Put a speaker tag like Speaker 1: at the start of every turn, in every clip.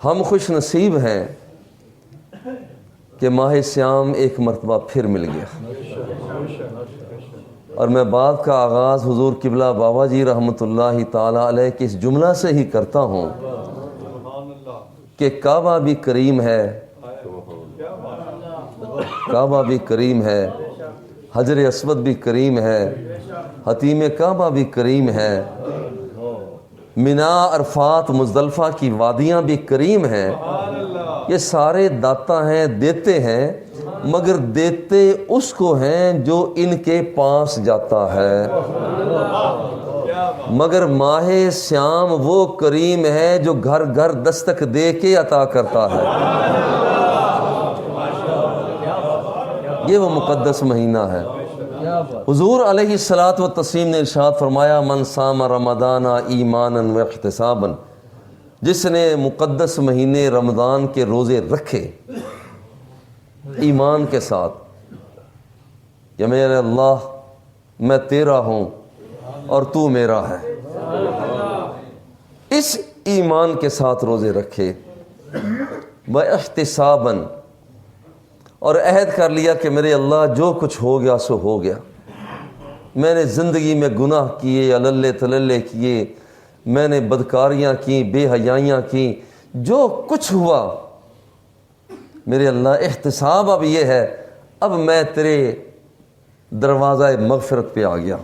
Speaker 1: ہم خوش نصیب ہیں کہ ماہ سیام ایک مرتبہ پھر مل گیا۔ اور میں بات کا آغاز حضور قبلہ بابا جی رحمۃ اللہ تعالی علیہ کے اس جملہ سے ہی کرتا ہوں کہ کعبہ بھی کریم ہے، کعبہ بھی کریم ہے، حجر اسود بھی کریم ہے، حتیم کعبہ بھی کریم ہے، مینا، عرفات، مزدلفہ کی وادیاں بھی کریم ہیں۔ یہ سارے داتا ہیں، دیتے ہیں، مگر دیتے اس کو ہیں جو ان کے پاس جاتا ہے۔ مگر ماہ سیام وہ کریم ہے جو گھر گھر دستک دے کے عطا کرتا ہے۔ یہ وہ مقدس مہینہ ہے۔ حضور علیہ الصلاۃ والتسلیم نے ارشاد فرمایا، من صام رمضان ایمانا واحتسابا، جس نے مقدس مہینے رمضان کے روزے رکھے ایمان کے ساتھ، یا میرے اللہ میں تیرا ہوں اور تو میرا ہے، اس ایمان کے ساتھ روزے رکھے، واحتسابا، اور عہد کر لیا کہ میرے اللہ جو کچھ ہو گیا سو ہو گیا، میں نے زندگی میں گناہ کیے، عللے تللے کیے، میں نے بدکاریاں کی، بے حیائیاں کی، جو کچھ ہوا میرے اللہ احتساب اب یہ ہے، اب میں تیرے دروازہ مغفرت پہ آ گیا،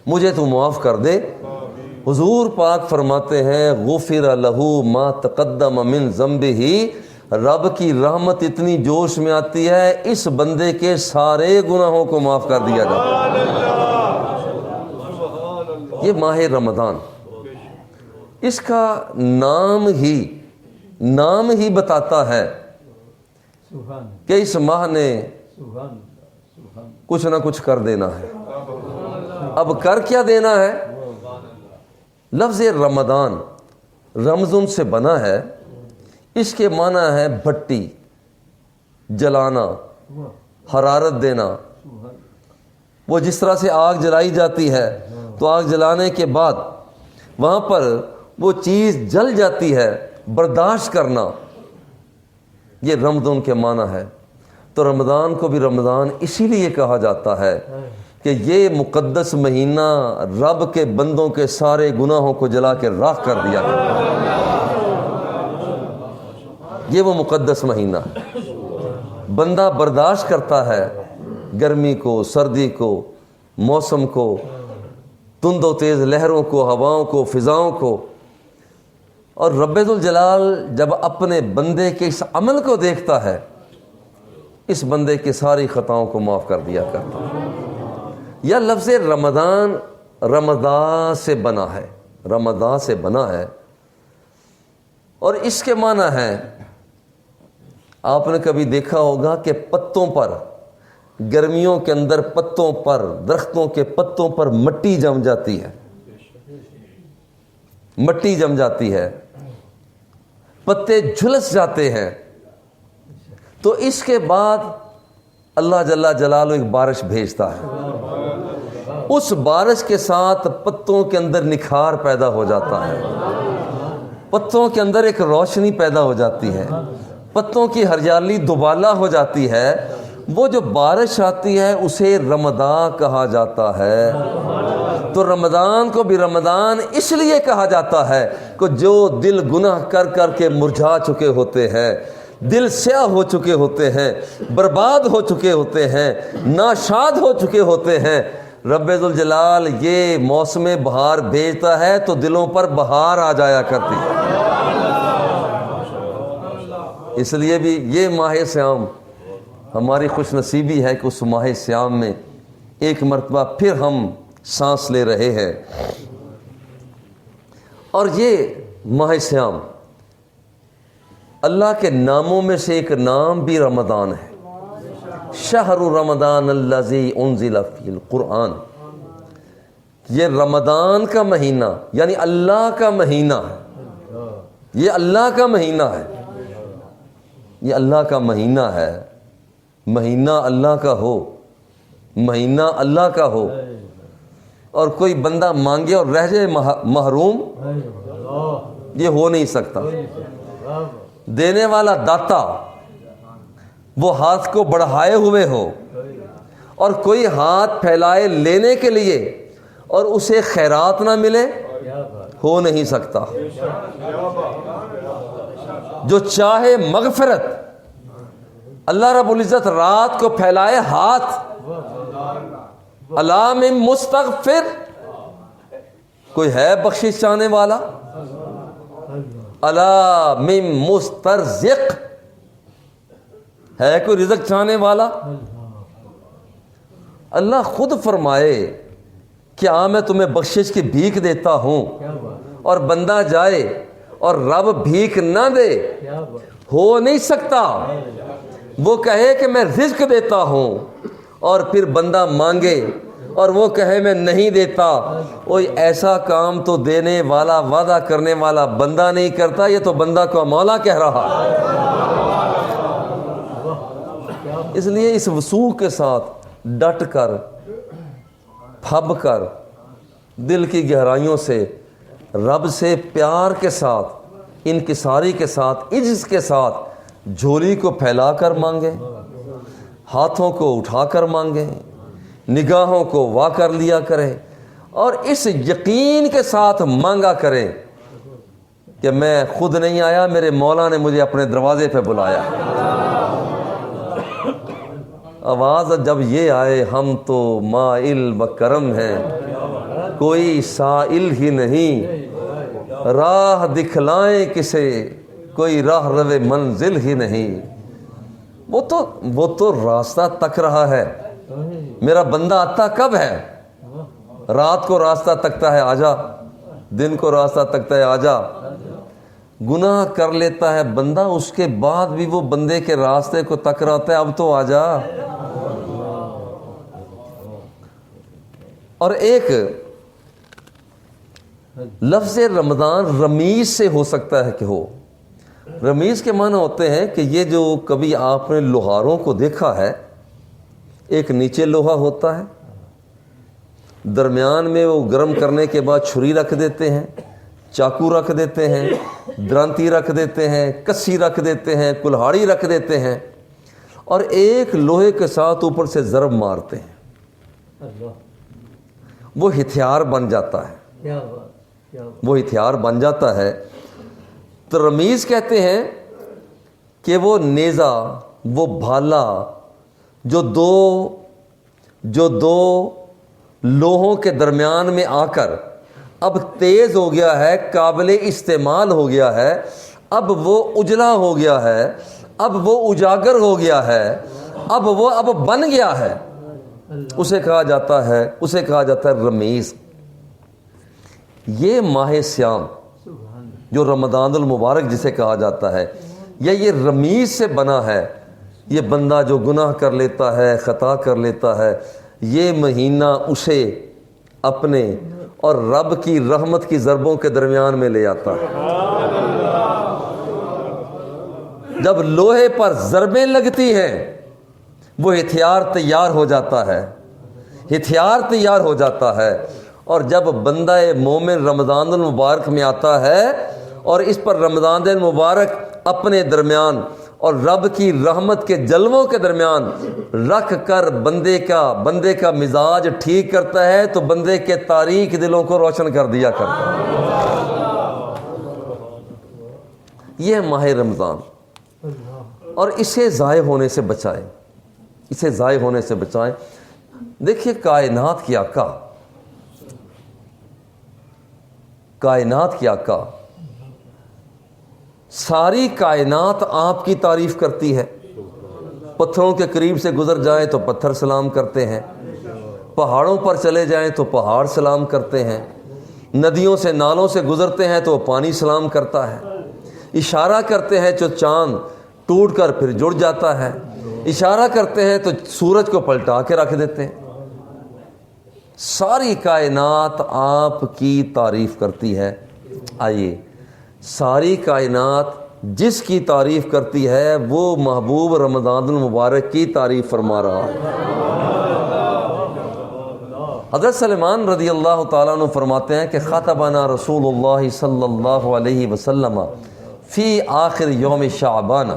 Speaker 1: مجھے تو معاف کر دے۔ حضور پاک فرماتے ہیں، غفر لہ ما تقدم من ذنبہ، رب کی رحمت اتنی جوش میں آتی ہے اس بندے کے سارے گناہوں کو معاف کر دیا جاتا ہے۔ یہ ماہ رمضان، اس کا نام ہی بتاتا ہے کہ اس ماہ نے کچھ نہ کچھ کر دینا ہے۔ اب کر کیا دینا ہے؟ لفظ رمضان رمضان سے بنا ہے، اس کے معنی ہے بھٹی، جلانا، حرارت دینا۔ وہ جس طرح سے آگ جلائی جاتی ہے تو آگ جلانے کے بعد وہاں پر وہ چیز جل جاتی ہے، برداشت کرنا، یہ رمضان کے معنی ہے۔ تو رمضان کو بھی رمضان اسی لیے کہا جاتا ہے کہ یہ مقدس مہینہ رب کے بندوں کے سارے گناہوں کو جلا کے راکھ کر دیا گیا۔ یہ وہ مقدس مہینہ ہے۔ بندہ برداشت کرتا ہے گرمی کو، سردی کو، موسم کو، تند و تیز لہروں کو، ہواؤں کو، فضاؤں کو، اور رب ذوالجلال جب اپنے بندے کے اس عمل کو دیکھتا ہے، اس بندے کی ساری خطاؤں کو معاف کر دیا کرتا ہے۔ یا لفظ رمضان رمضان سے بنا ہے، رمضان سے بنا ہے، اور اس کے معنی ہے، آپ نے کبھی دیکھا ہوگا کہ پتوں پر، گرمیوں کے اندر پتوں پر، درختوں کے پتوں پر مٹی جم جاتی ہے، مٹی جم جاتی ہے، پتے جھلس جاتے ہیں، تو اس کے بعد اللہ جل جلالہ ایک بارش بھیجتا ہے، اس بارش کے ساتھ پتوں کے اندر نکھار پیدا ہو جاتا ہے، پتوں کے اندر ایک روشنی پیدا ہو جاتی ہے، پتوں کی ہریالی دوبالا ہو جاتی ہے۔ وہ جو بارش آتی ہے اسے رمضان کہا جاتا ہے۔ تو رمضان کو بھی رمضان اس لیے کہا جاتا ہے کہ جو دل گناہ کر کر کے مرجھا چکے ہوتے ہیں، دل سیاہ ہو چکے ہوتے ہیں، برباد ہو چکے ہوتے ہیں، ناشاد ہو چکے ہوتے ہیں، رب ذوالجلال یہ موسم بہار بھیجتا ہے تو دلوں پر بہار آ جایا کرتی ہے۔ اس لیے بھی یہ ماہ سیام ہماری خوش نصیبی ہے کہ اس ماہ سیام میں ایک مرتبہ پھر ہم سانس لے رہے ہیں۔ اور یہ ماہ سیام اللہ کے ناموں میں سے ایک نام بھی رمضان ہے۔ شہر رمضان الذی انزل فیہ القرآن، یہ رمضان کا مہینہ یعنی اللہ کا مہینہ ہے، یہ اللہ کا مہینہ ہے، یہ اللہ کا مہینہ ہے۔ مہینہ اللہ کا ہو، مہینہ اللہ کا ہو، اور کوئی بندہ مانگے اور رہ جائے محروم، یہ ہو نہیں سکتا. دینے والا داتا وہ ہاتھ کو بڑھائے ہوئے ہو اور کوئی ہاتھ پھیلائے لینے کے لیے اور اسے خیرات نہ ملے، ہو نہیں سکتا. جو چاہے مغفرت، اللہ رب العزت رات کو پھیلائے ہاتھ، الا من مستغفر، کوئی ہے بخشش چاہنے والا؟ الا من مسترزق، ہے کوئی رزق چاہنے والا؟ اللہ خود فرمائے کہ میں تمہیں بخشش کی بھیک دیتا ہوں، اور بندہ جائے اور رب بھیک نہ دے، ہو نہیں سکتا. وہ کہے کہ میں رزق دیتا ہوں اور پھر بندہ مانگے اور وہ کہے میں نہیں دیتا. کوئی ایسا کام تو دینے والا، وعدہ کرنے والا بندہ نہیں کرتا، یہ تو بندہ کو مولا کہہ رہا ہے. اس لیے اس وثوق کے ساتھ ڈٹ کر، پھب کر، دل کی گہرائیوں سے رب سے پیار کے ساتھ، انکساری کے ساتھ، عجز کے ساتھ جھولی کو پھیلا کر مانگے، ہاتھوں کو اٹھا کر مانگے، نگاہوں کو وا کر لیا کرے، اور اس یقین کے ساتھ مانگا کرے کہ میں خود نہیں آیا، میرے مولا نے مجھے اپنے دروازے پہ بلایا. آواز جب یہ آئے ہم تو مائل بکرم ہیں، کوئی سائل ہی نہیں، راہ دکھلائیں کسے، کوئی راہ روے منزل ہی نہیں. وہ تو راستہ تک رہا ہے. میرا بندہ آتا کب ہے؟ رات کو راستہ تکتا ہے آجا، دن کو راستہ تکتا ہے آجا. گناہ کر لیتا ہے بندہ، اس کے بعد بھی وہ بندے کے راستے کو تک رہا ہے، اب تو آجا. اور ایک لفظ رمضان رمیز سے ہو سکتا ہے کہ ہو. رمیز کے معنی ہوتے ہیں کہ یہ جو کبھی آپ نے لوہاروں کو دیکھا ہے، ایک نیچے لوہا ہوتا ہے، درمیان میں وہ گرم کرنے کے بعد چھری رکھ دیتے ہیں، چاقو رکھ دیتے ہیں، درانتی رکھ دیتے ہیں، کسی رکھ دیتے ہیں، کلہاڑی رکھ دیتے ہیں، اور ایک لوہے کے ساتھ اوپر سے ضرب مارتے ہیں. وہ ہتھیار بن جاتا ہے، وہ ہتھیار بن جاتا ہے. تو رمیز کہتے ہیں کہ وہ نیزہ، وہ بھالا جو دو لوہوں کے درمیان میں آ کر اب تیز ہو گیا ہے، قابل استعمال ہو گیا ہے، اب وہ اجلا ہو گیا ہے، اب وہ اجاگر ہو گیا ہے، اب بن گیا ہے، اسے کہا جاتا ہے رمیز. یہ ماہ سیام جو رمضان المبارک جسے کہا جاتا ہے، یہ رمیز سے بنا ہے. یہ بندہ جو گناہ کر لیتا ہے، خطا کر لیتا ہے، یہ مہینہ اسے اپنے اور رب کی رحمت کی ضربوں کے درمیان میں لے آتا ہے. جب لوہے پر ضربیں لگتی ہیں وہ ہتھیار تیار ہو جاتا ہے، ہتھیار تیار ہو جاتا ہے. اور جب بندہ مومن رمضان المبارک میں آتا ہے اور اس پر رمضان المبارک اپنے درمیان اور رب کی رحمت کے جلووں کے درمیان رکھ کر بندے کا مزاج ٹھیک کرتا ہے تو بندے کے تاریک دلوں کو روشن کر دیا کرتا ہے. یہ ماہ رمضان، اور اسے ضائع ہونے سے بچائیں، اسے ضائع ہونے سے بچائیں. دیکھیے کائنات کی آقا، ساری کائنات آپ کی تعریف کرتی ہے. پتھروں کے قریب سے گزر جائیں تو پتھر سلام کرتے ہیں، پہاڑوں پر چلے جائیں تو پہاڑ سلام کرتے ہیں، ندیوں سے نالوں سے گزرتے ہیں تو وہ پانی سلام کرتا ہے. اشارہ کرتے ہیں تو چاند ٹوٹ کر پھر جڑ جاتا ہے، اشارہ کرتے ہیں تو سورج کو پلٹا کے رکھ دیتے ہیں. ساری کائنات آپ کی تعریف کرتی ہے. آئیے، ساری کائنات جس کی تعریف کرتی ہے وہ محبوب رمضان المبارک کی تعریف فرما رہا ہے. حضرت سلیمان رضی اللہ تعالیٰ عنہ فرماتے ہیں کہ خطبنا رسول اللہ صلی اللہ علیہ وسلم فی آخر یوم شعبان،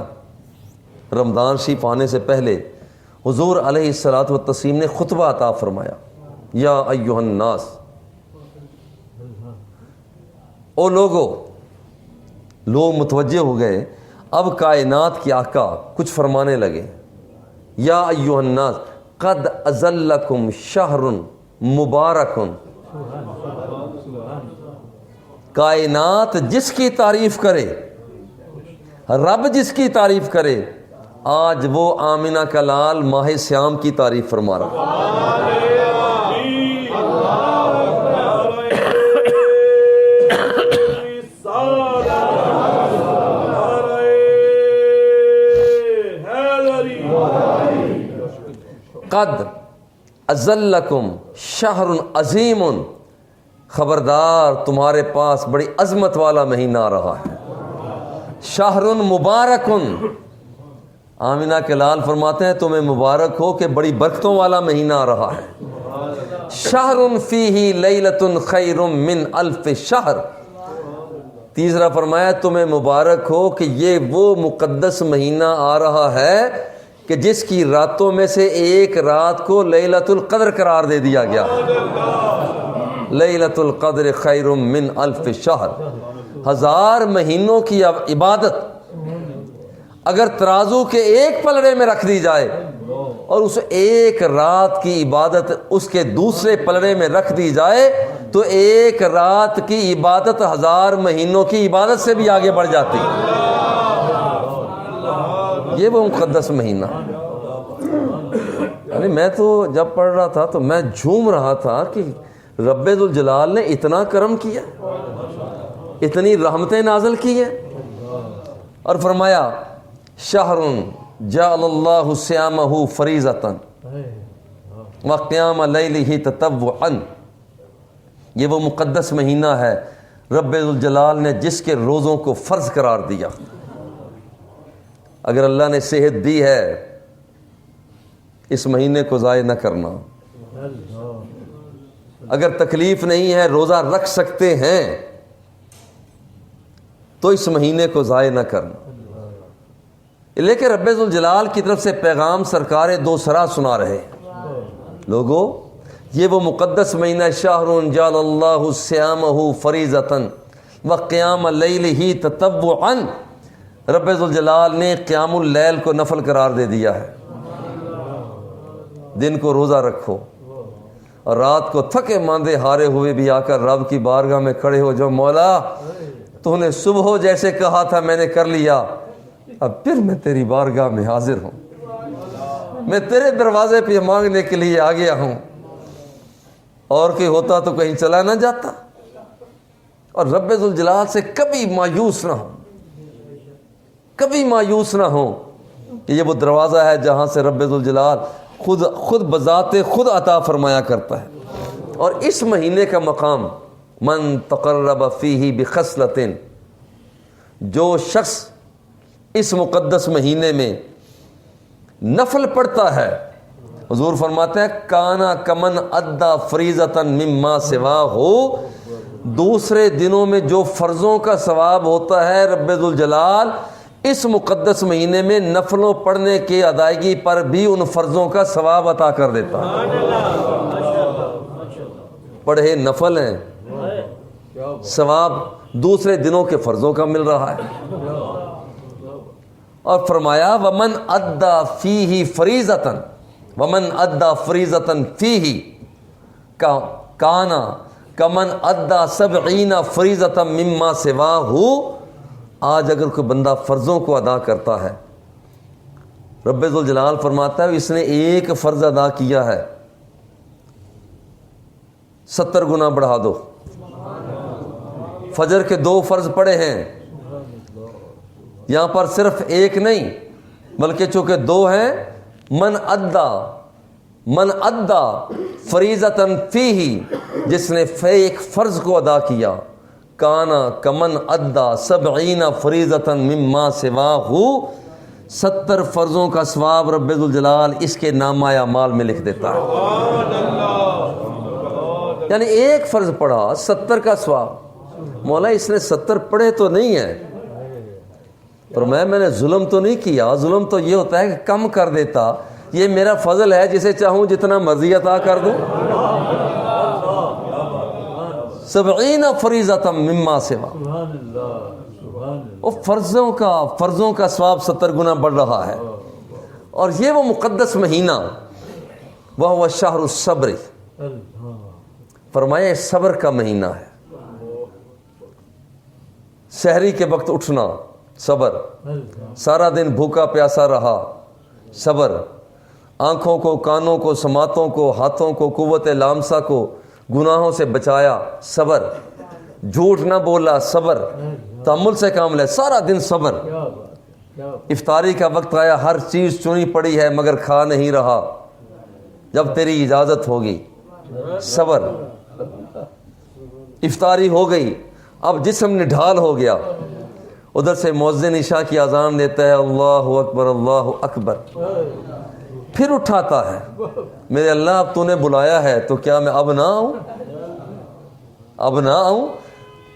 Speaker 1: رمضان شریف آنے سے پہلے حضور علیہ الصلاۃ والتسلیم نے خطبہ عطا فرمایا، یا ایھا الناس، او لوگو، لوگ متوجہ ہو گئے، اب کائنات کے آقا کچھ فرمانے لگے، یا ایھا الناس قد اذلکم شہر مبارک، کائنات جس کی تعریف کرے، رب جس کی تعریف کرے، آج وہ آمنہ کا لال ماہ سیام کی تعریف فرما رہا ہے۔ قد اذلکم شہر عظیم، خبردار تمہارے پاس بڑی عظمت والا مہینہ آ رہا ہے، شہر مبارک، آمنہ کے لال فرماتے ہیں تمہیں مبارک ہو کہ بڑی برکتوں والا مہینہ آ رہا ہے، شہر فیہ لیلۃ خیر من الف شہر، تیسرا فرمایا تمہیں مبارک ہو کہ یہ وہ مقدس مہینہ آ رہا ہے کہ جس کی راتوں میں سے ایک رات کو لیلۃ القدر قرار دے دیا گیا، لیلۃ القدر خیر من الف شہر، 1000 مہینوں کی عبادت اگر ترازو کے ایک پلڑے میں رکھ دی جائے اور اس ایک رات کی عبادت اس کے دوسرے پلڑے میں رکھ دی جائے تو ایک رات کی عبادت 1000 مہینوں کی عبادت سے بھی آگے بڑھ جاتی۔ یہ وہ مقدس مہینہ، یعنی میں تو جب پڑھ رہا تھا تو میں جھوم رہا تھا کہ رب ذوالجلال نے اتنا کرم کیا، اتنی رحمتیں نازل کی ہیں، اور فرمایا شہر جعل اللہ صیامہ فریضۃ وقیام لیلہ تطوعا، یہ وہ مقدس مہینہ ہے رب ذوالجلال نے جس کے روزوں کو فرض قرار دیا۔ اگر اللہ نے صحت دی ہے اس مہینے کو ضائع نہ کرنا، اگر تکلیف نہیں ہے روزہ رکھ سکتے ہیں تو اس مہینے کو ضائع نہ کرنا۔ لیکن رب ذوالجلال کی طرف سے پیغام سرکار دو سرا سنا رہے، لوگو یہ وہ مقدس مہینہ شہر جعل اللہ صیامہ فریضۃ وقیام لیلہ تطوعا، رب ذوالجلال نے قیام اللیل کو نفل قرار دے دیا ہے، دن کو روزہ رکھو اور رات کو تھکے ماندے ہارے ہوئے بھی آ کر رب کی بارگاہ میں کھڑے ہو جو مولا تو نے صبح جیسے کہا تھا میں نے کر لیا، اب پھر میں تیری بارگاہ میں حاضر ہوں، میں تیرے دروازے پہ مانگنے کے لیے آ گیا ہوں، اور کوئی ہوتا تو کہیں چلا نہ جاتا۔ اور رب ذوالجلال سے کبھی مایوس نہ ہو، کبھی مایوس نہ ہو کہ یہ وہ دروازہ ہے جہاں سے رب ذوالجلال خود بذات خود عطا فرمایا کرتا ہے۔ اور اس مہینے کا مقام من تقرب فیہ بخصلۃ، جو شخص اس مقدس مہینے میں نفل پڑھتا ہے، حضور فرماتے ہیں کانا کمن ادا فریضۃ مما سواہ، دوسرے دنوں میں جو فرضوں کا ثواب ہوتا ہے رب ذوالجلال اس مقدس مہینے میں نفلوں پڑھنے کی ادائیگی پر بھی ان فرضوں کا ثواب عطا کر دیتا ہے۔ پڑھے نفل ہیں، ثواب دوسرے دنوں کے فرضوں کا مل رہا ہے۔ اور فرمایا ومن ادا فیہ فریضۃ، ومن ادا فریضۃ فیہ کانا کمن ادا 70 فریضۃ مما سواہ، آج اگر کوئی بندہ فرضوں کو ادا کرتا ہے، رب ذوالجلال فرماتا ہے اس نے ایک فرض ادا کیا ہے 70 گنا بڑھا دو۔ فجر کے 2 فرض پڑے ہیں، یہاں پر صرف ایک نہیں بلکہ چونکہ 2 ہیں، من ادا فریضۃ فیہ، جس نے ایک فرض کو ادا کیا، کانا کمن ادا 70 فریضۃ مما سواہ، 70 فرضوں کا ثواب رب ذوالجلال اس کے نامہ اعمال میں لکھ دیتا ہے۔ یعنی ایک فرض پڑھا 70 کا ثواب. مولا اس نے 70 پڑھے تو نہیں ہے، اور میں نے ظلم تو نہیں کیا. ظلم تو یہ ہوتا ہے کہ کم کر دیتا. یہ میرا فضل ہے، جسے چاہوں جتنا مرضی عطا کر دوں. 70 فریضۃ مما سوا. وہ فرضوں کا ثواب 70 گنا بڑھ رہا ہے. اور یہ وہ مقدس مہینہ، وہ شہر الصبر، فرمایا صبر کا مہینہ ہے. سحری کے وقت اٹھنا صبر، سارا دن بھوکا پیاسا رہا صبر، آنکھوں کو، کانوں کو، سماعتوں کو، ہاتھوں کو، قوت لامسہ کو گناہوں سے بچایا صبر، جھوٹ نہ بولا صبر، تحمل سے کام لے سارا دن صبر. افطاری کا وقت آیا، ہر چیز چنی پڑی ہے مگر کھا نہیں رہا، جب تیری اجازت ہوگی صبر. افطاری ہو گئی، اب جسم نڈھال ہو گیا، ادھر سے مؤذن عشاء کی اذان دیتا ہے، اللہ اکبر اللہ اکبر، پھر اٹھاتا ہے، میرے اللہ اب تو نے بلایا ہے تو کیا میں اب نہ آؤں؟ اب نہ آؤں؟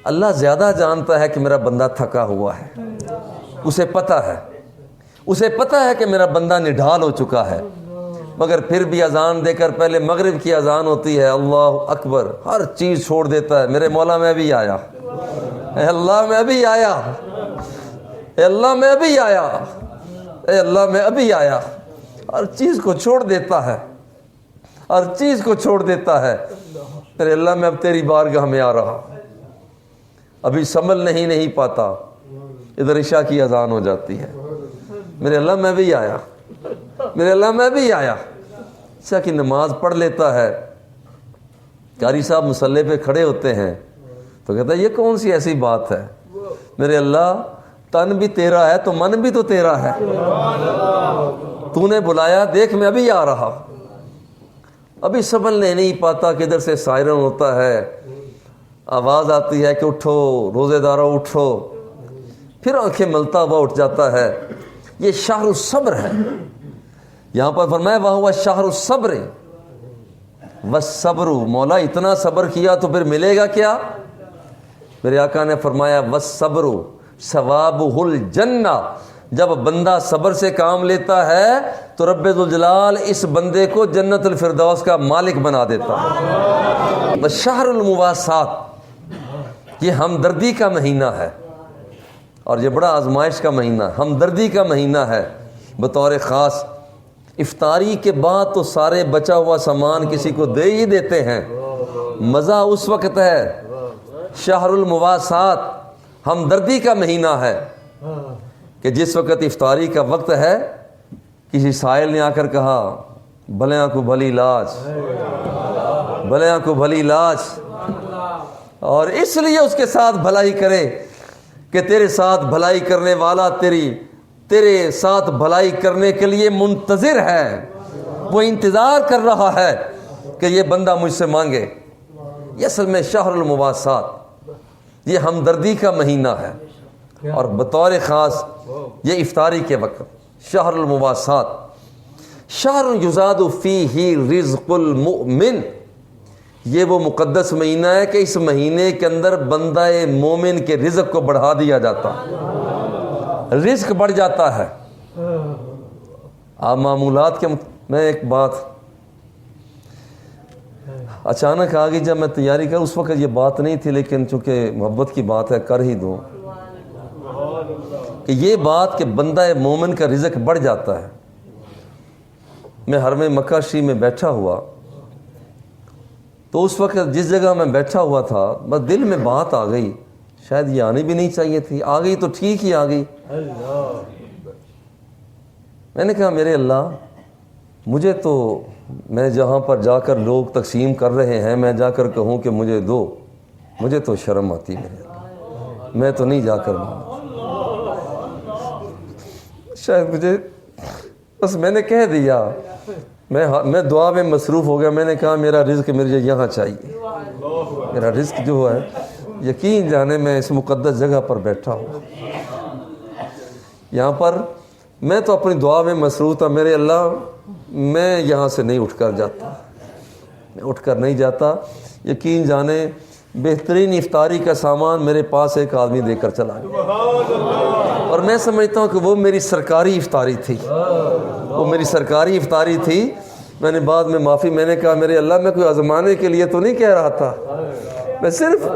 Speaker 1: اللہ زیادہ جانتا ہے کہ میرا بندہ تھکا ہوا ہے، اسے پتہ ہے کہ میرا بندہ نڈھال ہو چکا ہے، مگر پھر بھی اذان دے کر، پہلے مغرب کی اذان ہوتی ہے، اللہ اکبر، ہر چیز چھوڑ دیتا ہے. میرے مولا میں بھی آیا، اے اللہ میں بھی آیا، اے اللہ میں بھی آیا، اے اللہ میں ابھی آیا. ہر چیز کو چھوڑ دیتا ہے، ہر چیز کو چھوڑ دیتا ہے. میرے اللہ میں اب تیری بارگاہ میں آ رہا، ابھی سنبھل نہیں پاتا، ادھر عشاء کی اذان ہو جاتی ہے، میرے اللہ میں بھی آیا، میرے اللہ میں بھی آیا. عشاء کی نماز پڑھ لیتا ہے. قاری صاحب مصلی پہ کھڑے ہوتے ہیں تو کہتا ہے یہ کون سی ایسی بات ہے، میرے اللہ تن بھی تیرا ہے تو من بھی تو تیرا ہے، تو نے بلایا، دیکھ میں ابھی آ رہا. ابھی سنبھلنے نہیں پاتا کہ ادھر سے سائرن ہوتا ہے، آواز آتی ہے کہ اٹھو روزے دارو اٹھو، پھر آنکھیں ملتا ہوا اٹھ جاتا ہے. یہ شہر الصبر ہے. یہاں پر فرمایا وَهُوَ شَهْرُ الصَّبْرِ وَالصَّبْرُ. مولا اتنا صبر کیا تو پھر ملے گا کیا؟ میرے آقا نے فرمایا وَالصَّبْرُ ثَوَابُهُ الْجَنَّةُ. جب بندہ صبر سے کام لیتا ہے تو رب ذوالجلال اس بندے کو جنت الفردوس کا مالک بنا دیتا ہے. وَالشَّهْرُ الْمُوَاسَاةِ. یہ ہمدردی کا مہینہ ہے، اور یہ بڑا آزمائش کا مہینہ، ہمدردی کا مہینہ ہے. بطور خاص افطاری کے بعد تو سارے بچا ہوا سامان کسی کو دے ہی دیتے ہیں. مزہ اس وقت ہے، شہر المواسات، ہمدردی کا مہینہ ہے، کہ جس وقت افطاری کا وقت ہے کسی سائل نے آ کر کہا بھلیاں کو بھلی لاج، بھلیاں کو بھلی لاج، اور اس لیے اس کے ساتھ بھلائی کرے کہ تیرے ساتھ بھلائی کرنے والا تیرے ساتھ بھلائی کرنے کے لیے منتظر ہے، وہ انتظار کر رہا ہے کہ یہ بندہ مجھ سے مانگے. یہ اصل میں شہر المواسات، یہ ہمدردی کا مہینہ ہے، اور بطور خاص یہ افطاری کے وقت شہر المواسات. شہر یزاد فیہ رزق المؤمن. یہ وہ مقدس مہینہ ہے کہ اس مہینے کے اندر بندہ مومن کے رزق کو بڑھا دیا جاتا ہے، رزق بڑھ جاتا ہے. آپ معمولات کے میں ایک بات اچانک آ گئی جب میں تیاری کر، اس وقت یہ بات نہیں تھی، لیکن چونکہ محبت کی بات ہے کر ہی دوں کہ یہ بات کہ بندہ مومن کا رزق بڑھ جاتا ہے. میں حرم مکہ شریف میں بیٹھا ہوا تو اس وقت جس جگہ میں بیٹھا ہوا تھا بس دل میں بات آ گئی، شاید یہ آنی بھی نہیں چاہیے تھی، آ گئی تو ٹھیک ہی آ گئی. میں نے کہا میرے اللہ مجھے تو، میں جہاں پر جا کر لوگ تقسیم کر رہے ہیں میں جا کر کہوں کہ مجھے دو، مجھے تو شرم آتی، میرے اللہ میں تو نہیں جا کر شاید مجھے، بس میں نے کہہ دیا، میں دعا میں مصروف ہو گیا. میں نے کہا میرا رزق مجھے یہاں چاہیے، میرا رزق جو ہے یقین جانے میں اس مقدس جگہ پر بیٹھا ہوں، یہاں پر میں تو اپنی دعا میں مصروف تھا، میرے اللہ میں یہاں سے نہیں اٹھ کر جاتا، میں اٹھ کر نہیں جاتا. یقین جانیں بہترین افطاری کا سامان میرے پاس ایک آدمی دے کر چلا گیا, اور میں سمجھتا ہوں کہ وہ میری سرکاری افطاری تھی, وہ میری سرکاری افطاری تھی. میں نے بعد میں معافی, میں نے کہا میرے اللہ میں کوئی آزمانے کے لیے تو نہیں کہہ رہا تھا, میں صرف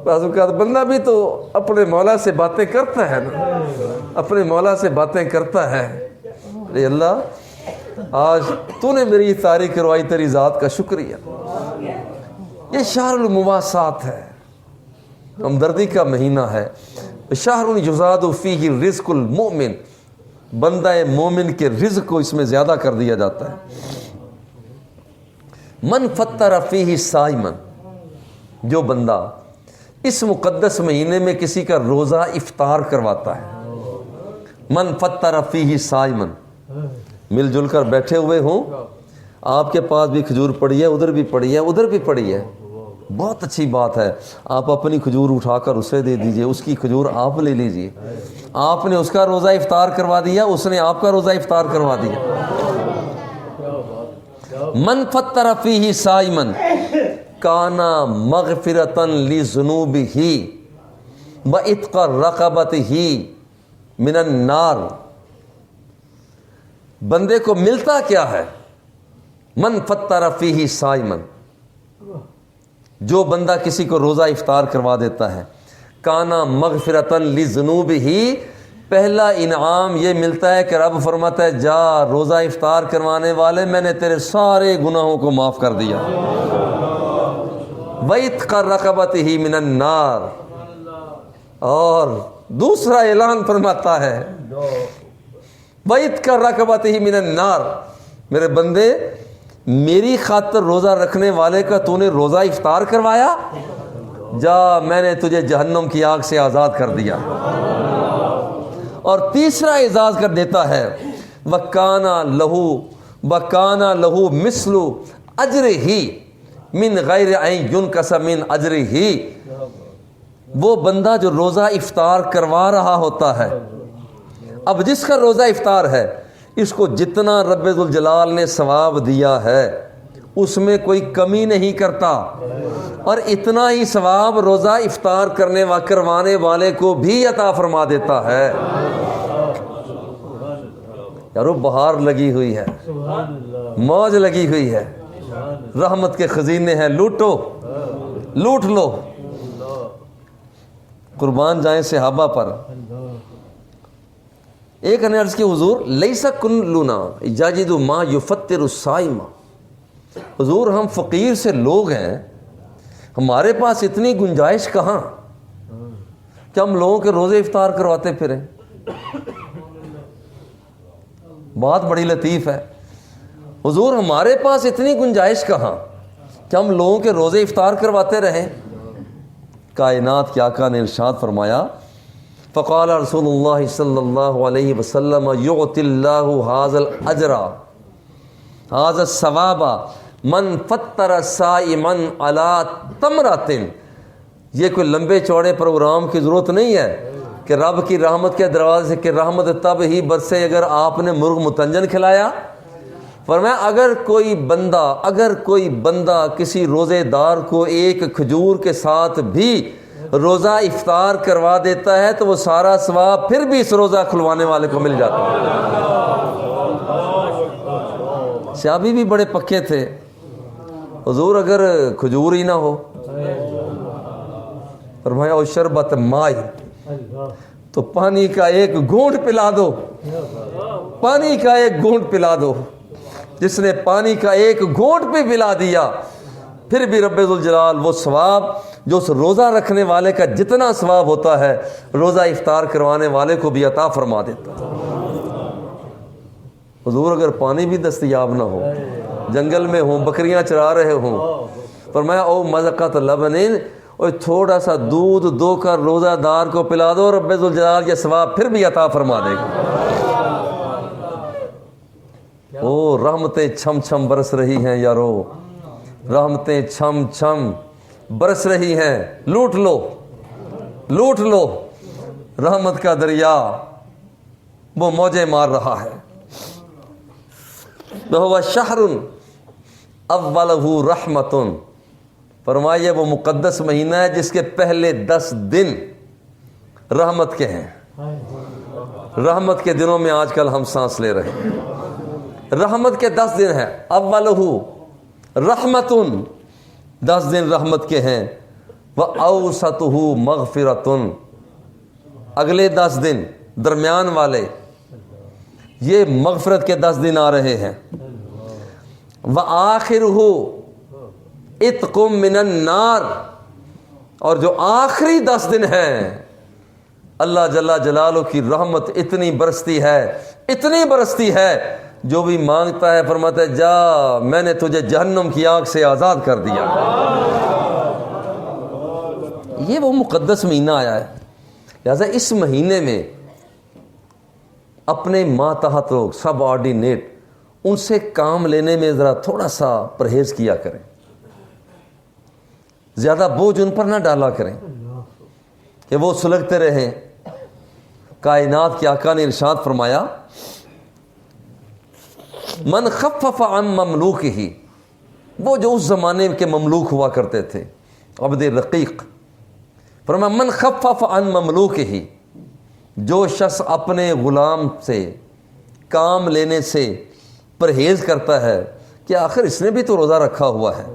Speaker 1: بعض اوقات بندہ بھی تو اپنے مولا سے باتیں کرتا ہے نا, اپنے مولا سے باتیں کرتا ہے. اے اللہ آج تو نے میری افطاری کروائی, تیری ذات کا شکریہ. یہ شہر المواسات ہے, ہمدردی کا مہینہ ہے. شہر یزاد فیہ رزق المؤمن, بندہ مومن کے رزق کو اس میں زیادہ کر دیا جاتا ہے. من فطر فیہ صائما, جو بندہ اس مقدس مہینے میں کسی کا روزہ افطار کرواتا ہے. من فطر فیہ صائما, مل جل کر بیٹھے ہوئے ہوں, آپ کے پاس بھی کھجور پڑی ہے, ادھر بھی پڑی ہے, ادھر بھی پڑی ہے, بہت اچھی بات ہے. آپ اپنی کھجور اٹھا کر اسے دے دیجئے, اس کی کھجور آپ لے لیجئے. آپ نے اس کا روزہ افطار کروا دیا, اس نے آپ کا روزہ افطار کروا دیا. من فطر فیہ صائما کانا مغفرۃ لذنوبہ وعتق رقبتہ من النار. بندے کو ملتا کیا ہے؟ من فطر فیہ صائما, جو بندہ کسی کو روزہ افطار کروا دیتا ہے, کانا مغفرۃ لذنوبہ, پہلا انعام یہ ملتا ہے کہ رب فرماتا ہے جا روزہ افطار کروانے والے, میں نے تیرے سارے گناہوں کو معاف کر دیا. وعتق رقبتہ من النار, اور دوسرا اعلان فرماتا ہے وعتق رقبتہ من النار, میرے بندے میری خاطر روزہ رکھنے والے کا تو نے روزہ افطار کروایا, جا میں نے تجھے جہنم کی آگ سے آزاد کر دیا. اور تیسرا اعزاز کر دیتا ہے وَكَانَ لَهُ مِثْلُ أَجْرِهِ مِنْ غَيْرِ أَنْ يُنْقَصَ مِنْ أَجْرِهِ. وہ بندہ جو روزہ افطار کروا رہا ہوتا ہے, اب جس کا روزہ افطار ہے, اس کو جتنا رب ذوالجلال نے ثواب دیا ہے اس میں کوئی کمی نہیں کرتا, اور اتنا ہی ثواب روزہ افطار کروانے والے کو بھی عطا فرما دیتا ہے. یارو بہار لگی ہوئی ہے, موج لگی ہوئی ہے, رحمت کے خزینے ہیں, لوٹو لوٹ لو. قربان جائیں صحابہ پر. ایک نے عرض کی حضور لیس کلنا یجد ما یفطر الصائم, حضور ہم فقیر سے لوگ ہیں, ہمارے پاس اتنی گنجائش کہاں کہ ہم لوگوں کے روزے افطار کرواتے پھریں. بات بڑی لطیف ہے. حضور ہمارے پاس اتنی گنجائش کہاں کہ ہم لوگوں کے روزے افطار کرواتے رہیں. کائنات کے آقا نے ارشاد فرمایا فقال رسول اللہ صلی اللہ علیہ وسلم یعطی اللہ ھذا الاجر ھذا الثواب من فطر صائما علی تمرۃ. یہ کوئی لمبے چوڑے پروگرام کی ضرورت نہیں ہے کہ رب کی رحمت کے دروازے سے کہ رحمت تب ہی برسے اگر آپ نے مرغ متنجن کھلایا. فرمایا اگر کوئی بندہ کسی روزے دار کو ایک کھجور کے ساتھ بھی روزہ افطار کروا دیتا ہے تو وہ سارا ثواب پھر بھی اس روزہ کھلوانے والے کو مل جاتا ہے. صحابی بھی بڑے پکے تھے. حضور اگر کھجور ہی نہ ہو, فرمایا او شربت مائی, تو پانی کا ایک گھونٹ پلا دو, پانی کا ایک گھونٹ پلا دو. جس نے پانی کا ایک گھونٹ بھی پلا دیا پھر بھی رب ذوالجلال وہ ثواب جو اس روزہ رکھنے والے کا جتنا ثواب ہوتا ہے روزہ افطار کروانے والے کو بھی عطا فرما دیتا ہے. حضور اگر پانی بھی دستیاب نہ ہو, جنگل میں ہوں, بکریاں چرا رہے ہوں, فرمایا او مذقۃ لبن, اور تھوڑا سا دودھ دو کر روزہ دار کو پلا دو, رب ذوالجلال یہ ثواب پھر بھی عطا فرما دے گا. او رحمتیں چھم چھم برس رہی ہیں یارو, رحمتیں چھم چھم برس رہی ہیں, لوٹ لو لوٹ لو. رحمت کا دریا وہ موجیں مار رہا ہے. وَهُوَ شَهْرٌ اولہ رحمتن، فرمائیے وہ مقدس مہینہ ہے جس کے پہلے 10 دن رحمت کے ہیں. رحمت کے دنوں میں آج کل ہم سانس لے رہے ہیں. رحمت کے 10 دن ہیں. اولہ رحمتن، 10 دن رحمت کے ہیں. وَأَوْسَطُهُ مَغْفِرَةٌ، اگلے 10 دن درمیان والے یہ مغفرت کے 10 دن آ رہے ہیں. وَآخِرُهُ عِتْقٌ مِّنَ النَّارِ، اور جو آخری 10 دن ہیں اللہ جل جلالہ کی رحمت اتنی برستی ہے، اتنی برستی ہے، جو بھی مانگتا ہے فرماتا ہے جا میں نے تجھے جہنم کی آگ سے آزاد کر دیا. یہ وہ مقدس مہینہ آیا ہے. لہذا اس مہینے میں اپنے ماتحت لوگ سب آرڈینیٹ ان سے کام لینے میں ذرا تھوڑا سا پرہیز کیا کریں، زیادہ بوجھ ان پر نہ ڈالا کریں کہ وہ سلگتے رہیں. کائنات کے آقا نے ارشاد فرمایا من خفف عن مملوکہ، وہ جو اس زمانے کے مملوک ہوا کرتے تھے عبد رقیق، فرمایا من خفف عن مملوکہ، جو شخص اپنے غلام سے کام لینے سے پرہیز کرتا ہے کہ آخر اس نے بھی تو روزہ رکھا ہوا ہے،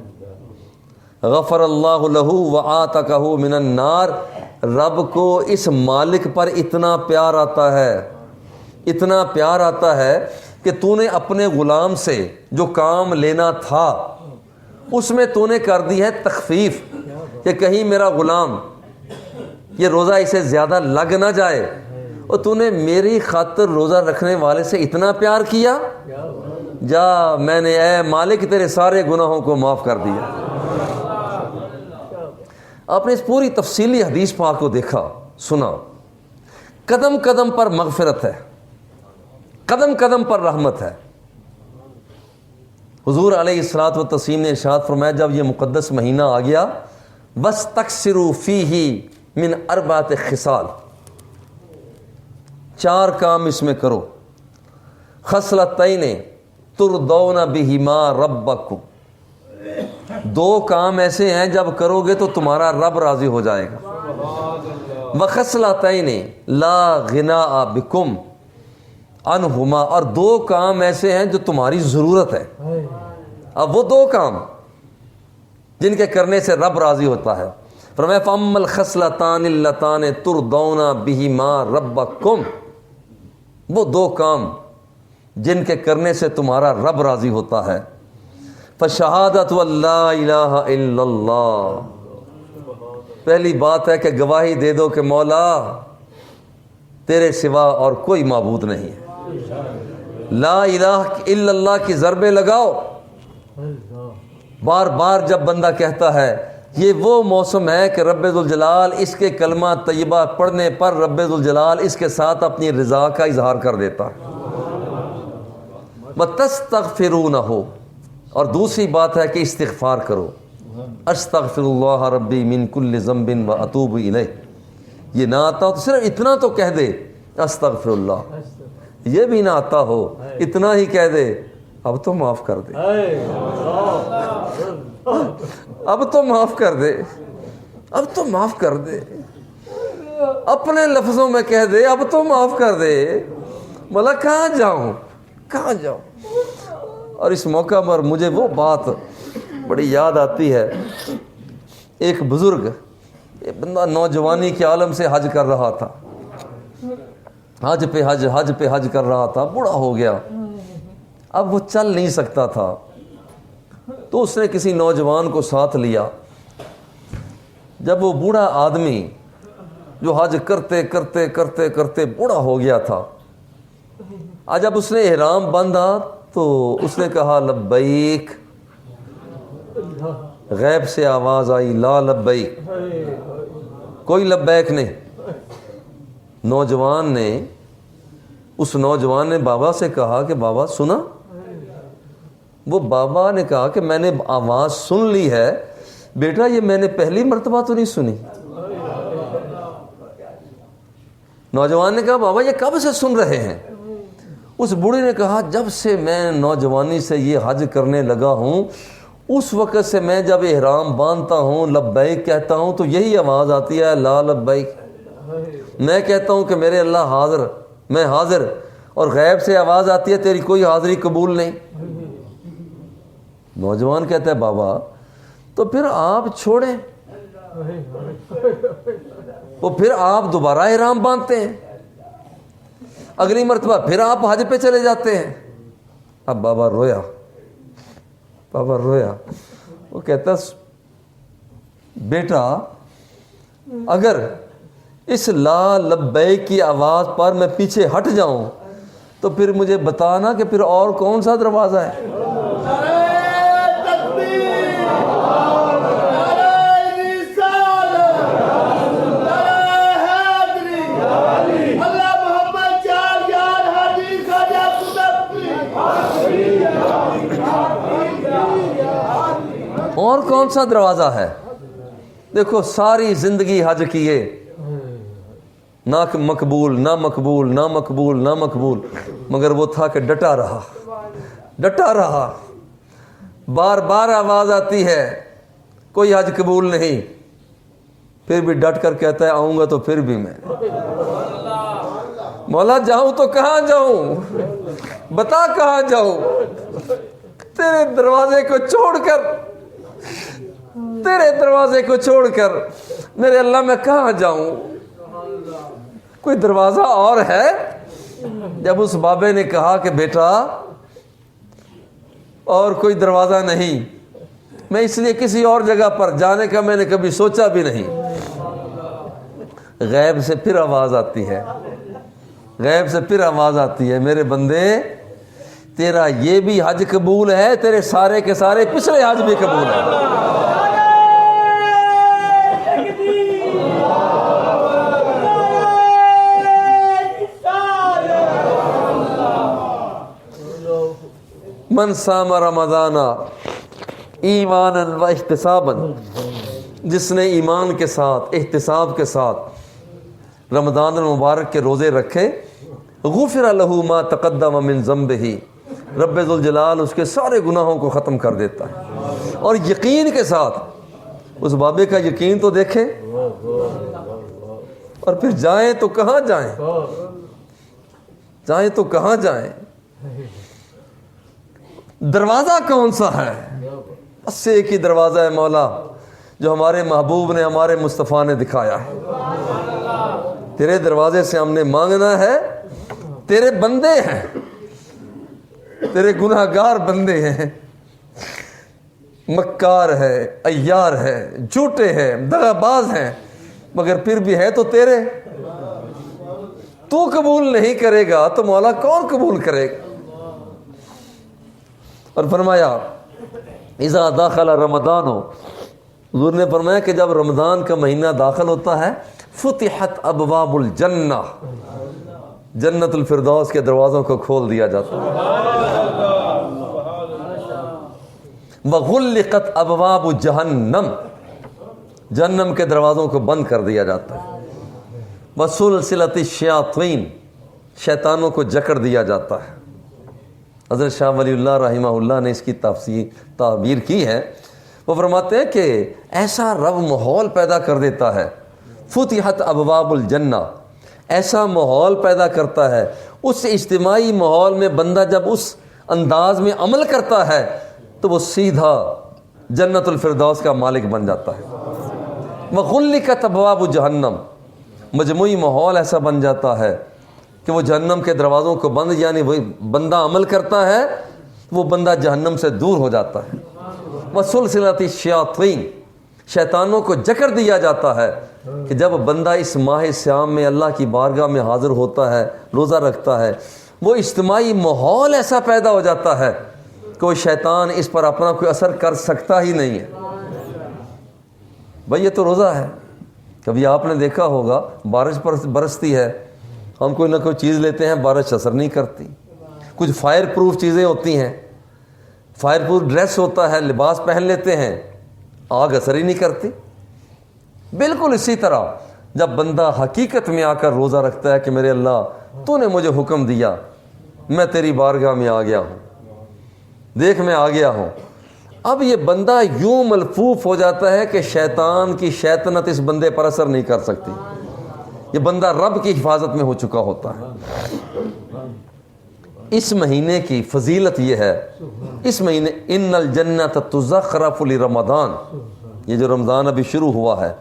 Speaker 1: غفر اللہ لہ وآتقہ من النار، رب کو اس مالک پر اتنا پیار آتا ہے، اتنا پیار آتا ہے کہ تو نے اپنے غلام سے جو کام لینا تھا اس میں تو نے کر دی ہے تخفیف کہ کہیں میرا غلام یہ روزہ اسے زیادہ لگ نہ جائے، اور تو نے میری خاطر روزہ رکھنے والے سے اتنا پیار کیا، جا میں نے اے مالک تیرے سارے گناہوں کو معاف کر دیا. آپ نے اس پوری تفصیلی حدیث پاک کو دیکھا سنا، قدم قدم پر مغفرت ہے، قدم قدم پر رحمت ہے. حضور علیہ الصلوۃ والتسلیم نے ارشاد فرمایا جب یہ مقدس مہینہ آ گیا وَاسْتَكْثِرُوا فِيهِ مِنْ 4 خِصَالٍ، 4 کام اس میں کرو. خصلتین ترضون بہما ربکم، 2 کام ایسے ہیں جب کرو گے تو تمہارا رب راضی ہو جائے گا. وخصلتین لا غناء بکم عنہما، اور 2 کام ایسے ہیں جو تمہاری ضرورت ہے. اب وہ 2 کام جن کے کرنے سے رب راضی ہوتا ہے. فرمایا فَأَمَّا الْخَصْلَتَانِ اللَّتَانِ تُرْضَوْنَ بِهِمَا رَبَّكُمْ، وہ 2 کام جن کے کرنے سے تمہارا رب راضی ہوتا ہے. فَشَهَادَةُ اللَّا إِلَٰهَ إِلَّا اللَّهُ، پہلی بات ہے کہ گواہی دے دو کہ مولا تیرے سوا اور کوئی معبود نہیں ہے. لا الہ الا اللہ کی ضربیں لگاؤ. بار بار جب بندہ کہتا ہے یہ وہ موسم ہے کہ رب ذوالجلال اس کے کلمہ طیبہ پڑھنے پر رب ذوالجلال اس کے ساتھ اپنی رضا کا اظہار کر دیتا ہے. وَتَسْتَغْفِرُونَهُ، اور دوسری بات ہے کہ استغفار کرو. استغفر اللہ ربی من کل ذنب واتوب الیہ، یہ نہ آتا ہو تو صرف اتنا تو کہہ دے استغفر اللہ، یہ بھی نہ آتا ہو اتنا ہی کہہ دے اب تو معاف کر دے، اب تو معاف کر دے، اب تو معاف کر دے. اپنے لفظوں میں کہہ دے اب تو معاف کر دے. مولا کہاں جاؤں کہاں جاؤں. اور اس موقع پر مجھے وہ بات بڑی یاد آتی ہے. ایک بزرگ، ایک بندہ نوجوانی کے عالم سے حج کر رہا تھا، حج پہ حج کر رہا تھا، بوڑھا ہو گیا، اب وہ چل نہیں سکتا تھا. تو اس نے کسی نوجوان کو ساتھ لیا. جب وہ بوڑھا آدمی جو حج کرتے کرتے کرتے کرتے بوڑھا ہو گیا تھا، جب اس نے احرام باندھا تو اس نے کہا لبیک، غیب سے آواز آئی لا لبیک، کوئی لبیک نہیں. اس نوجوان نے بابا سے کہا کہ بابا سنا. وہ بابا نے کہا کہ میں نے آواز سن لی ہے بیٹا، یہ میں نے پہلی مرتبہ تو نہیں سنی. نوجوان نے کہا بابا یہ کب سے سن رہے ہیں؟ اس بوڑھے نے کہا جب سے میں نوجوانی سے یہ حج کرنے لگا ہوں اس وقت سے میں جب احرام باندھتا ہوں لبیک کہتا ہوں تو یہی آواز آتی ہے لا لبیک. میں کہتا ہوں کہ میرے اللہ حاضر، میں حاضر، اور غیب سے آواز آتی ہے تیری کوئی حاضری قبول نہیں. نوجوان کہتا ہے بابا تو پھر آپ چھوڑیں، وہ پھر آپ دوبارہ احرام باندھتے ہیں، اگلی مرتبہ پھر آپ حج پہ چلے جاتے ہیں. اب بابا رویا، بابا رویا. وہ کہتا بیٹا اگر اس لا لبیک کی آواز پر میں پیچھے ہٹ جاؤں تو پھر مجھے بتانا کہ پھر اور کون سا دروازہ ہے. اور کون سا دروازہ ہے؟ دیکھو ساری زندگی حج کیے، نہ مقبول نہ مقبول نہ مقبول نہ مقبول، مگر وہ تھا کہ ڈٹا رہا، ڈٹا رہا. بار بار آواز آتی ہے کوئی حج قبول نہیں، پھر بھی ڈٹ کر کہتا ہے آؤں گا تو پھر بھی میں. مولا جاؤں تو کہاں جاؤں، بتا کہاں جاؤں، تیرے دروازے کو چھوڑ کر، تیرے دروازے کو چھوڑ کر میرے اللہ میں کہاں جاؤں. کوئی دروازہ اور ہے؟ جب اس بابے نے کہا کہ بیٹا اور کوئی دروازہ نہیں، میں اس لیے کسی اور جگہ پر جانے کا میں نے کبھی سوچا بھی نہیں. غیب سے پھر آواز آتی ہے، غیب سے پھر آواز آتی ہے میرے بندے تیرا یہ بھی حج قبول ہے، تیرے سارے کے سارے پچھلے حج بھی قبول ہے. من صام رمضان ایمانا و احتسابا، جس نے ایمان کے ساتھ احتساب کے ساتھ رمضان المبارک کے روزے رکھے، غفر له ما تقدم من ذنبہ، رب ذوالجلال اس کے سارے گناہوں کو ختم کر دیتا ہے. اور یقین کے ساتھ، اس بابے کا یقین تو دیکھیں. اور پھر جائیں تو کہاں جائیں، جائیں تو کہاں جائیں. دروازہ کون سا ہے؟ بس ایک ہی دروازہ ہے مولا، جو ہمارے محبوب نے، ہمارے مصطفیٰ نے دکھایا ہے. تیرے دروازے سے ہم نے مانگنا ہے. تیرے بندے ہیں، تیرے گناہ گار بندے ہیں، مکار ہے، عیار ہے، جھوٹے ہیں، دغا باز ہیں، مگر پھر بھی ہے تو تیرے. تو قبول نہیں کرے گا تو مولا کون قبول کرے گا؟ اور فرمایا اذا داخل رمضان، حضور نے فرمایا کہ جب رمضان کا مہینہ داخل ہوتا ہے، فتحت ابواب الجنہ، جنت الفردوس کے دروازوں کو کھول دیا جاتا ہے. وغلقت ابواب جہنم، جہنم کے دروازوں کو بند کر دیا جاتا ہے. وسلسلۃ الشیاطین، شیطانوں کو جکڑ دیا جاتا ہے. حضرت شاہ ولی اللہ رحمہ اللہ نے اس کی تعبیر کی ہے. وہ فرماتے ہیں کہ ایسا رب ماحول پیدا کر دیتا ہے، فتحت ابواب الجنہ، ایسا ماحول پیدا کرتا ہے. اس اجتماعی ماحول میں بندہ جب اس انداز میں عمل کرتا ہے تو وہ سیدھا جنت الفردوس کا مالک بن جاتا ہے. وغلقت ابواب جہنم، مجموعی ماحول ایسا بن جاتا ہے کہ وہ جہنم کے دروازوں کو بند، یعنی وہی بندہ عمل کرتا ہے وہ بندہ جہنم سے دور ہو جاتا ہے. وسلسلۃ الشیاطین، شیطانوں کو جکڑ دیا جاتا ہے کہ جب بندہ اس ماہ سیام میں اللہ کی بارگاہ میں حاضر ہوتا ہے، روزہ رکھتا ہے، وہ اجتماعی ماحول ایسا پیدا ہو جاتا ہے کہ وہ شیطان اس پر اپنا کوئی اثر کر سکتا ہی نہیں ہے. بھائی یہ تو روزہ ہے. کبھی آپ نے دیکھا ہوگا بارش برستی ہے، ہم کوئی نہ کوئی چیز لیتے ہیں، بارش اثر نہیں کرتی. کچھ فائر پروف چیزیں ہوتی ہیں، فائر پروف ڈریس ہوتا ہے، لباس پہن لیتے ہیں، آگ اثر ہی نہیں کرتی. بالکل اسی طرح جب بندہ حقیقت میں آ کر روزہ رکھتا ہے کہ میرے اللہ تو نے مجھے حکم دیا، میں تیری بارگاہ میں آ گیا ہوں، دیکھ میں آ گیا ہوں، اب یہ بندہ یوں ملفوف ہو جاتا ہے کہ شیطان کی شیطنت اس بندے پر اثر نہیں کر سکتی. یہ بندہ رب کی حفاظت میں ہو چکا ہوتا ہے. اس مہینے کی فضیلت یہ ہے، اس مہینے ان الجنت تزخرف لرمضان، یہ جو رمضان ابھی شروع ہوا ہے،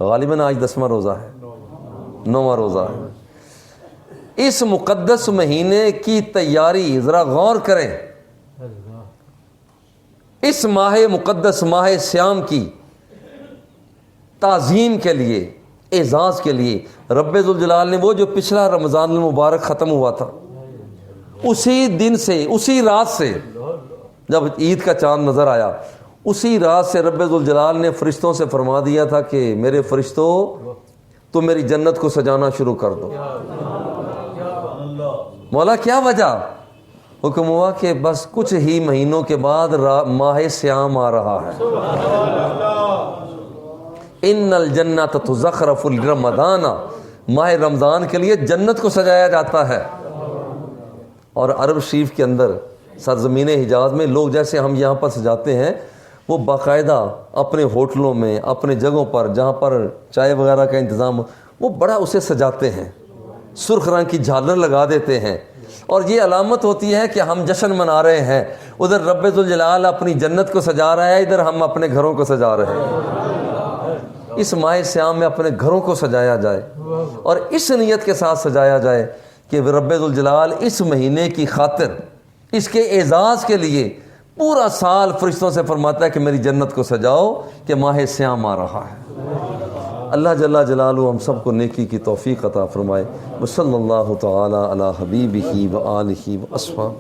Speaker 1: غالباً آج 10واں روزہ ہے، 9واں روزہ ہے. اس مقدس مہینے کی تیاری ذرا غور کریں. اس ماہ مقدس ماہ سیام کی تعظیم کے لیے، اعزاز کے لیے رب ذوالجلال نے وہ جو پچھلا رمضان المبارک ختم ہوا تھا، اسی دن سے، اسی رات سے جب عید کا چاند نظر آیا، اسی رات سے رب ذوالجلال نے فرشتوں سے فرما دیا تھا کہ میرے فرشتوں تم میری جنت کو سجانا شروع کر دو. مولا کیا وجہ؟ حکم ہوا کہ بس کچھ ہی مہینوں کے بعد ماہ سیام آ رہا ہے. ان الجنت تزخرف لرمضان، ماہ رمضان کے لیے جنت کو سجایا جاتا ہے. اور عرب شریف کے اندر سرزمین حجاز میں لوگ جیسے ہم یہاں پر سجاتے ہیں، وہ باقاعدہ اپنے ہوٹلوں میں، اپنے جگہوں پر جہاں پر چائے وغیرہ کا انتظام، وہ بڑا اسے سجاتے ہیں، سرخ رنگ کی جھالر لگا دیتے ہیں، اور یہ علامت ہوتی ہے کہ ہم جشن منا رہے ہیں. ادھر رب ذوالجلال اپنی جنت کو سجا رہا ہے، ادھر ہم اپنے گھروں کو سجا رہے ہیں. اس ماہ سیام میں اپنے گھروں کو سجایا جائے، اور اس نیت کے ساتھ سجایا جائے کہ رب ذوالجلال اس مہینے کی خاطر، اس کے اعزاز کے لیے پورا سال فرشتوں سے فرماتا ہے کہ میری جنت کو سجاؤ کہ ماہ سیام آ رہا ہے. اللہ جل جلالہ ہم سب کو نیکی کی توفیق عطا فرمائے. وصلی اللہ تعالی علی حبیبہ و آلہ و اصحابہ.